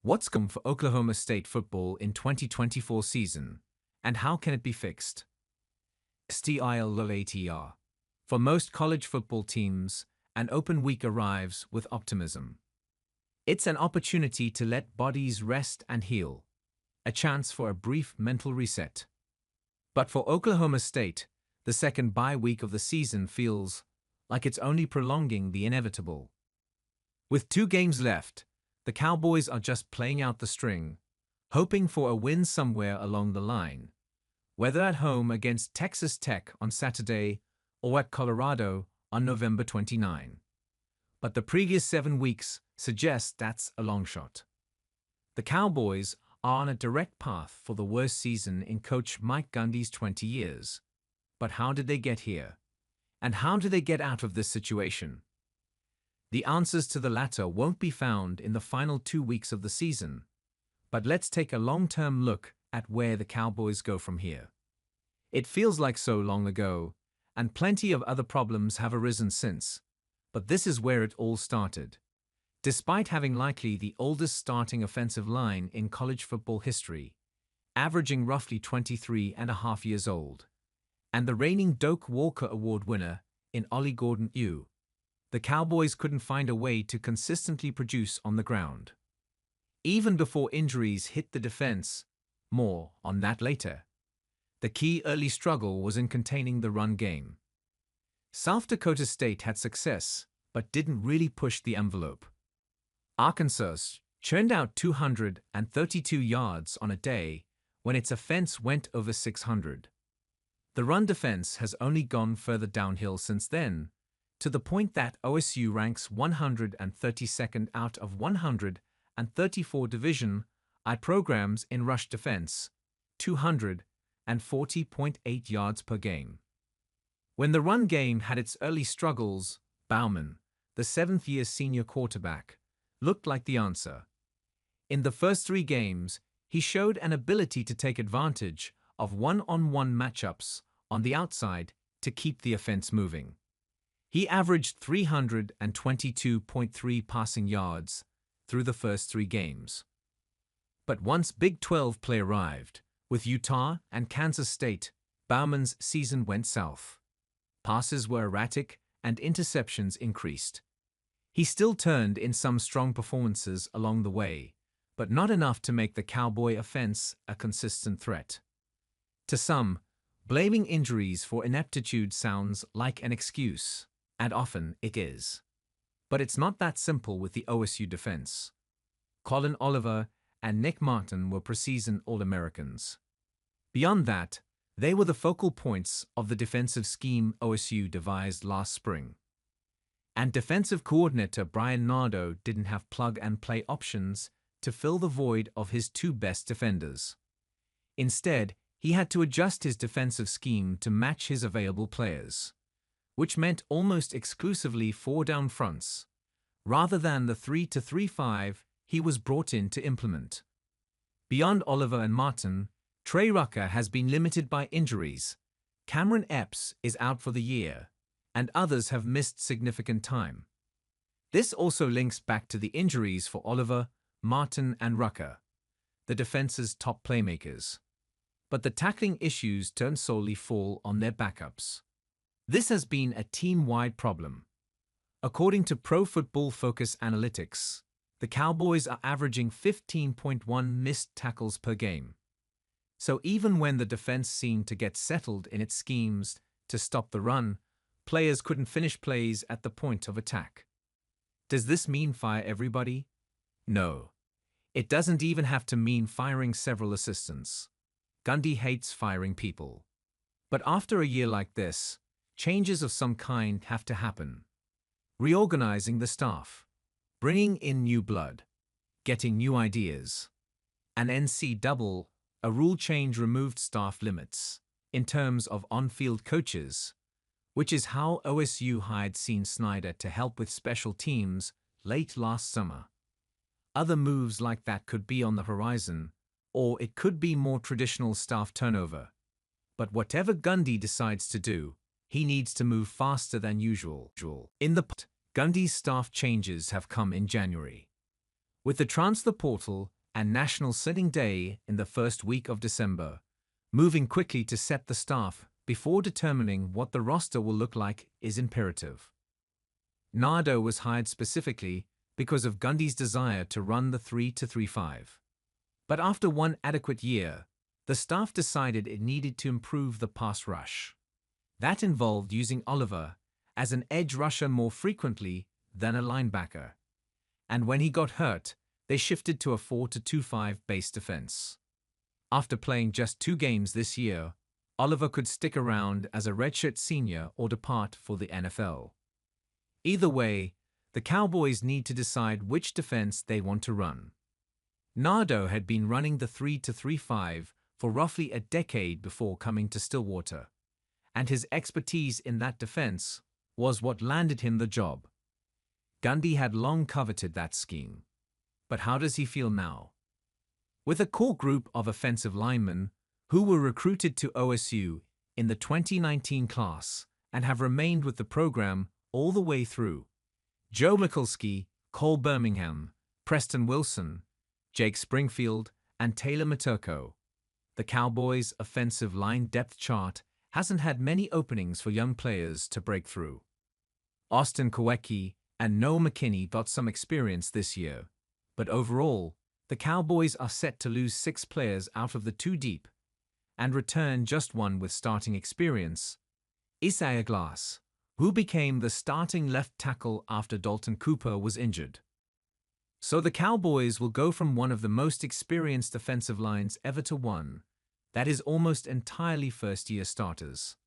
What's come for Oklahoma State football in 2024 season, and how can it be fixed? STILLWATER. For most college football teams, an open week arrives with optimism. It's an opportunity to let bodies rest and heal, a chance for a brief mental reset. But for Oklahoma State, the second bye week of the season feels like it's only prolonging the inevitable. With 2 games left, the Cowboys are just playing out the string, hoping for a win somewhere along the line, whether at home against Texas Tech on Saturday or at Colorado on November 29. But the previous 7 weeks suggest that's a long shot. The Cowboys are on a direct path for the worst season in Coach Mike Gundy's 20 years. But how did they get here? And how do they get out of this situation? The answers to the latter won't be found in the final 2 weeks of the season, but let's take a long-term look at where the Cowboys go from here. It feels like so long ago, and plenty of other problems have arisen since, but this is where it all started. Despite having likely the oldest starting offensive line in college football history, averaging roughly 23.5 years old, and the reigning Doak Walker Award winner in Ollie Gordon, the Cowboys couldn't find a way to consistently produce on the ground. Even before injuries hit the defense, more on that later, the key early struggle was in containing the run game. South Dakota State had success, but didn't really push the envelope. Arkansas churned out 232 yards on a day when its offense went over 600. The run defense has only gone further downhill since then, to the point that OSU ranks 132nd out of 134 Division I programs in rush defense, 240.8 yards per game. When the run game had its early struggles, Bauman, the 7th-year senior quarterback, looked like the answer. In the first 3 games, he showed an ability to take advantage of one-on-one matchups on the outside to keep the offense moving. He averaged 322.3 passing yards through the first 3 games. But once Big 12 play arrived, with Utah and Kansas State, Bauman's season went south. Passes were erratic and interceptions increased. He still turned in some strong performances along the way, but not enough to make the Cowboy offense a consistent threat. To some, blaming injuries for ineptitude sounds like an excuse, and often it is. But it's not that simple with the OSU defense. Colin Oliver and Nick Martin were preseason All-Americans. Beyond that, they were the focal points of the defensive scheme OSU devised last spring. And defensive coordinator Brian Nardo didn't have plug-and-play options to fill the void of his 2 best defenders. Instead, he had to adjust his defensive scheme to match his available players, which meant almost exclusively 4 down fronts, rather than the 3-3-5 he was brought in to implement. Beyond Oliver and Martin, Trey Rucker has been limited by injuries. Cameron Epps is out for the year, and others have missed significant time. This also links back to the injuries for Oliver, Martin, and Rucker, the defense's top playmakers. But the tackling issues don't solely fall on their backups. This has been a team-wide problem. According to Pro Football Focus Analytics, the Cowboys are averaging 15.1 missed tackles per game. So even when the defense seemed to get settled in its schemes to stop the run, players couldn't finish plays at the point of attack. Does this mean fire everybody? No. It doesn't even have to mean firing several assistants. Gundy hates firing people. But after a year like this, changes of some kind have to happen. Reorganizing the staff, bringing in new blood, getting new ideas. An NC a rule change removed staff limits in terms of on-field coaches, which is how OSU hired Sean Snyder to help with special teams late last summer. Other moves like that could be on the horizon, or it could be more traditional staff turnover. But whatever Gundy decides to do, he needs to move faster than usual. In the past, Gundy's staff changes have come in January. With the transfer portal and National Signing Day in the first week of December, moving quickly to set the staff before determining what the roster will look like is imperative. Nardo was hired specifically because of Gundy's desire to run the 3-3-5. But after one adequate year, the staff decided it needed to improve the pass rush. That involved using Oliver as an edge rusher more frequently than a linebacker. And when he got hurt, they shifted to a 4-2-5 base defense. After playing just 2 games this year, Oliver could stick around as a redshirt senior or depart for the NFL. Either way, the Cowboys need to decide which defense they want to run. Nardo had been running the 3-3-5 for roughly a decade before coming to Stillwater, and his expertise in that defense was what landed him the job. Gundy had long coveted that scheme. But how does he feel now? With a core group of offensive linemen who were recruited to OSU in the 2019 class and have remained with the program all the way through: Joe Mikulski, Cole Birmingham, Preston Wilson, Jake Springfield, and Taylor Maturko, the Cowboys' offensive line depth chart hasn't had many openings for young players to break through. Austin Kowecki and Noah McKinney got some experience this year, but overall, the Cowboys are set to lose 6 players out of the 2 deep and return just one with starting experience: Isaiah Glass, who became the starting left tackle after Dalton Cooper was injured. So the Cowboys will go from one of the most experienced offensive lines ever to one that is almost entirely first-year starters.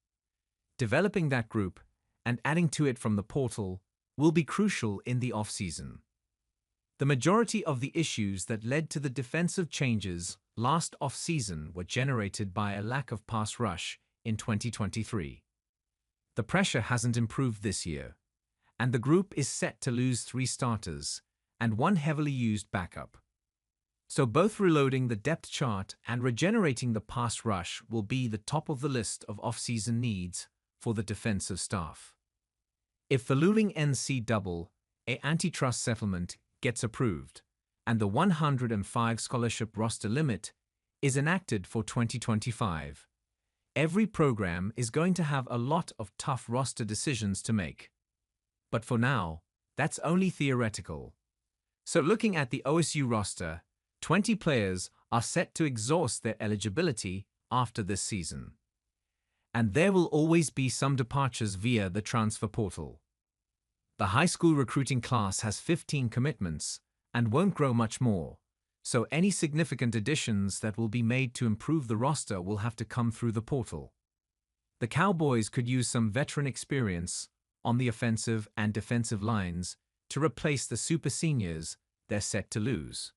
Developing that group and adding to it from the portal will be crucial in the offseason. The majority of the issues that led to the defensive changes last offseason were generated by a lack of pass rush in 2023. The pressure hasn't improved this year, and the group is set to lose 3 starters and 1 heavily used backup. So both reloading the depth chart and regenerating the pass rush will be the top of the list of offseason needs for the defensive staff. If the looming NCAA antitrust settlement gets approved and the 105 scholarship roster limit is enacted for 2025, every program is going to have a lot of tough roster decisions to make. But for now, that's only theoretical. So looking at the OSU roster, 20 players are set to exhaust their eligibility after this season. And there will always be some departures via the transfer portal. The high school recruiting class has 15 commitments and won't grow much more, so any significant additions that will be made to improve the roster will have to come through the portal. The Cowboys could use some veteran experience on the offensive and defensive lines to replace the super seniors they're set to lose.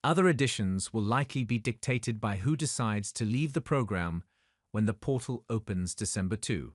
Other additions will likely be dictated by who decides to leave the program when the portal opens December 2.